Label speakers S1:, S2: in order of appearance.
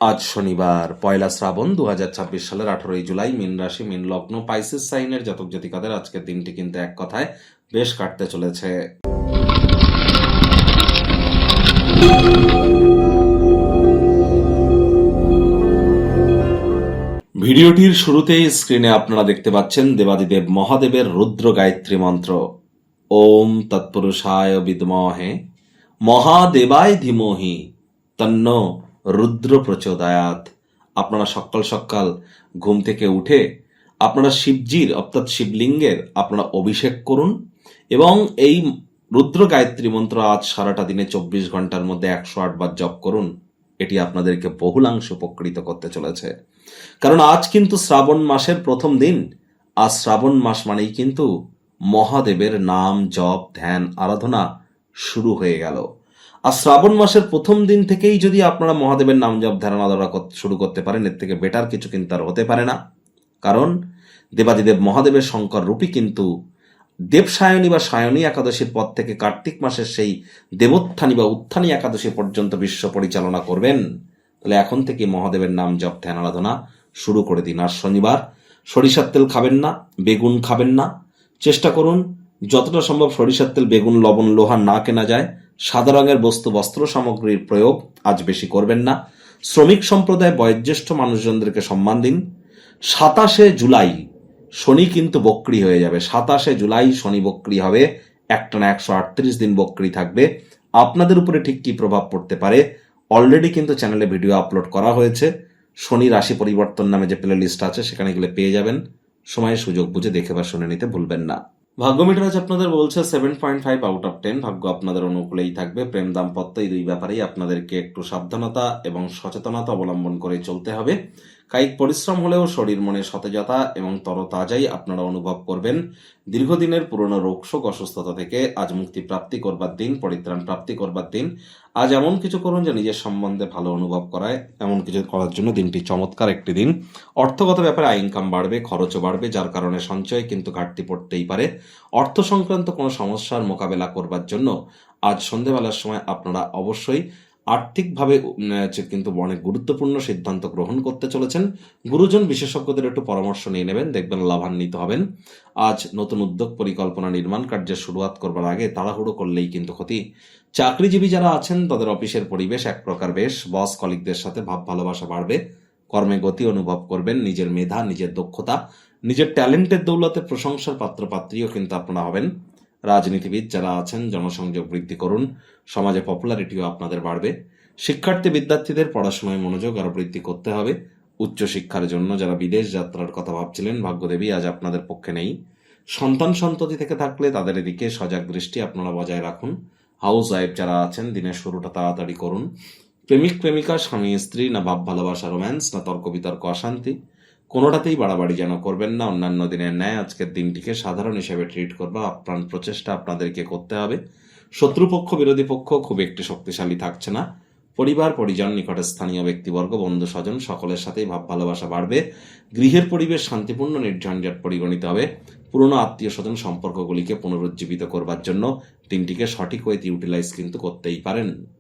S1: আজ শনিবার ১লা শ্রাবণ ২০২৬ সালের ১৮ই জুলাই। মীন রাশি, মীন লগ্ন, পাইসিস সাইনের জাতক জাতিকাদের আজকের দিনটি কিন্তু এক কথায় বেশ কাটতে চলেছে। ভিডিওটির শুরুতেই স্ক্রিনে আপনারা দেখতে পাচ্ছেন দেবাদিদেব মহাদেবের রুদ্র গায়ত্রী মন্ত্র। ওম তৎপুরুষায় বিদ্মহে মহাদেবায় ধীমহি তন্ন রুদ্র প্রচোদয়াৎ। আপনারা সকাল সকাল ঘুম থেকে উঠে আপনারা শিবজির অর্থাৎ শিবলিঙ্গের আপনারা অভিষেক করুন এবং এই রুদ্র গায়ত্রী মন্ত্র আজ সারাটা দিনে ২৪ ঘন্টার মধ্যে ১০৮ বার জপ করুন। এটি আপনাদেরকে বহুলাংশ উপকৃত করতে চলেছে, কারণ আজ কিন্তু শ্রাবণ মাসের প্রথম দিন। আজ শ্রাবণ মাস মানেই কিন্তু মহাদেবের নাম জপ ধ্যান আরাধনা শুরু হয়ে গেল। আর শ্রাবণ মাসের প্রথম দিন থেকেই যদি আপনারা মহাদেবের নাম জপ ধ্যান আরাধনা শুরু করতে পারেন, এর থেকে বেটার কিছু কিন্তু আর হতে পারে না। কারণ দেবাদিদেব মহাদেবের শঙ্কর রূপী কিন্তু দেবসায়নী বা সায়নী একাদশীর পর থেকে কার্তিক মাসের সেই দেবোত্থানী বা উত্থানী একাদশী পর্যন্ত বিশ্ব পরিচালনা করবেন। তাহলে এখন থেকে মহাদেবের নাম জপ ধ্যান আরাধনা শুরু করে দিন। আর শনিবার সরিষার তেল খাবেন না, বেগুন খাবেন না। চেষ্টা করুন যতটা সম্ভব সরিষার তেল, বেগুন, লবণ, লোহা না কেনা যায়। সাদা রঙের বস্তু বস্ত্র সামগ্রীর প্রয়োগ আজ বেশি করবেন না। শ্রমিক সম্প্রদায় বয়োজ্যেষ্ঠ মানুষজনদেরকে সম্মান দিন। ২৭শে জুলাই শনি কিন্তু বক্রি হয়ে যাবে। ২৭শে জুলাই শনি বক্রি হবে, একটানা ১৩৮ দিন বক্রি থাকবে। আপনাদের উপরে ঠিক কি প্রভাব পড়তে পারে অলরেডি কিন্তু চ্যানেলে ভিডিও আপলোড করা হয়েছে। শনি রাশি পরিবর্তন নামে যে প্লে লিস্ট আছে সেখানে গেলে পেয়ে যাবেন। সময় সুযোগ বুঝে দেখে বা শুনে নিতে ভুলবেন না। ভাগ্য মিটার আজ আপনাদের বলছে 7.5 আউট অফ 10। ভাগ্য আপনাদের অনুকূলেই থাকবে। প্রেম দাম্পত্য এই দুই ব্যাপারেই আপনাদেরকে একটু সাবধানতা এবং সচেতনতা অবলম্বন করে চলতে হবে। কায়িক পরিশ্রম হলেও শরীর মনে সতেজতা এবং তরতাজাই আপনারা অনুভব করবেন। দীর্ঘদিনের পুরনো রোগশোক অসুস্থতা থেকে আজ মুক্তি প্রাপ্তি করবার দিন, পরিত্রাণ প্রাপ্তি করবার দিন। আজ এমন কিছু করুন যা নিজের সম্বন্ধে ভালো অনুভব করায়। এমন কিছু করার জন্য দিনটি চমৎকার একটি দিন। অর্থগত ব্যাপারে আয় ইনকাম বাড়বে, খরচও বাড়বে, যার কারণে সঞ্চয় কিন্তু ঘাটতি পড়তেই পারে। অর্থ সংক্রান্ত কোনো সমস্যার মোকাবেলা করবার জন্য আজ সন্ধেবেলার সময় আপনারা অবশ্যই আর্থিকভাবে কিন্তু অনেক গুরুত্বপূর্ণ সিদ্ধান্ত গ্রহণ করতে চলেছেন। গুরুজন বিশেষজ্ঞদের একটু পরামর্শ নিয়ে নেবেন, দেখবেন লাভান্বিত হবেন। আজ নতুন উদ্যোগ পরিকল্পনা নির্মাণ কার্যের শুরুয়াত করবার আগে তাড়াহুড়ো করলেই কিন্তু ক্ষতি। চাকরিজীবী যারা আছেন তাদের অফিসের পরিবেশ এক প্রকার বেশ। বস কলিগদের সাথে ভাব ভালোবাসা বাড়বে। কর্মে গতি অনুভব করবেন। নিজের মেধা, নিজের দক্ষতা, নিজের ট্যালেন্টের দৌলতে প্রশংসার পাত্রপাত্রীও কিন্তু আপনারা হবেন। রাজনীতিবিদ যারা আছেন জনসংযোগ বৃদ্ধি করুন। সমাজে পপুলারিটিও আপনাদের বাড়বে। শিক্ষার্থী বিদ্যার্থীদের পড়াশোনায় মনোযোগ আরো বৃদ্ধি করতে হবে। উচ্চশিক্ষার জন্য যারা বিদেশ যাত্রার কথা ভাবছিলেন, ভাগ্যদেবী আজ আপনাদের পক্ষে নেই। সন্তান সন্ততি থেকে থাকলে তাদের এদিকে সজাগ দৃষ্টি আপনারা বজায় রাখুন। হাউস ওয়াইফ যারা আছেন দিনের শুরুটা তাড়াতাড়ি করুন। প্রেমিক প্রেমিকা, স্বামী স্ত্রী, না ভাব ভালোবাসা রোম্যান্স, না তর্ক বিতর্ক অশান্তি, কোনোটাতেই বাড়াবাড়ি যেন করবেন না। অন্যান্য দিনের ন্যায় আজকের দিনটিকে সাধারণ হিসেবে ট্রিট করবা আপ্রাণ প্রচেষ্টা আপনাদেরকে করতে হবে। শত্রুপক্ষ বিরোধী পক্ষ খুব একটি শক্তিশালী থাকছে না। পরিবার পরিজন, নিকটের স্থানীয় ব্যক্তিবর্গ, বন্ধু স্বজন সকলের সাথেই ভাব ভালোবাসা বাড়বে। গৃহের পরিবেশ শান্তিপূর্ণ নির্ঝঞ্ঝাট পরিগণিত হবে। পুরনো আত্মীয় স্বজন সম্পর্কগুলিকে পুনরুজ্জীবিত করবার জন্য দিনটিকে সঠিক ওয়েতে ইউটিলাইজ কিন্তু করতেই পারেন।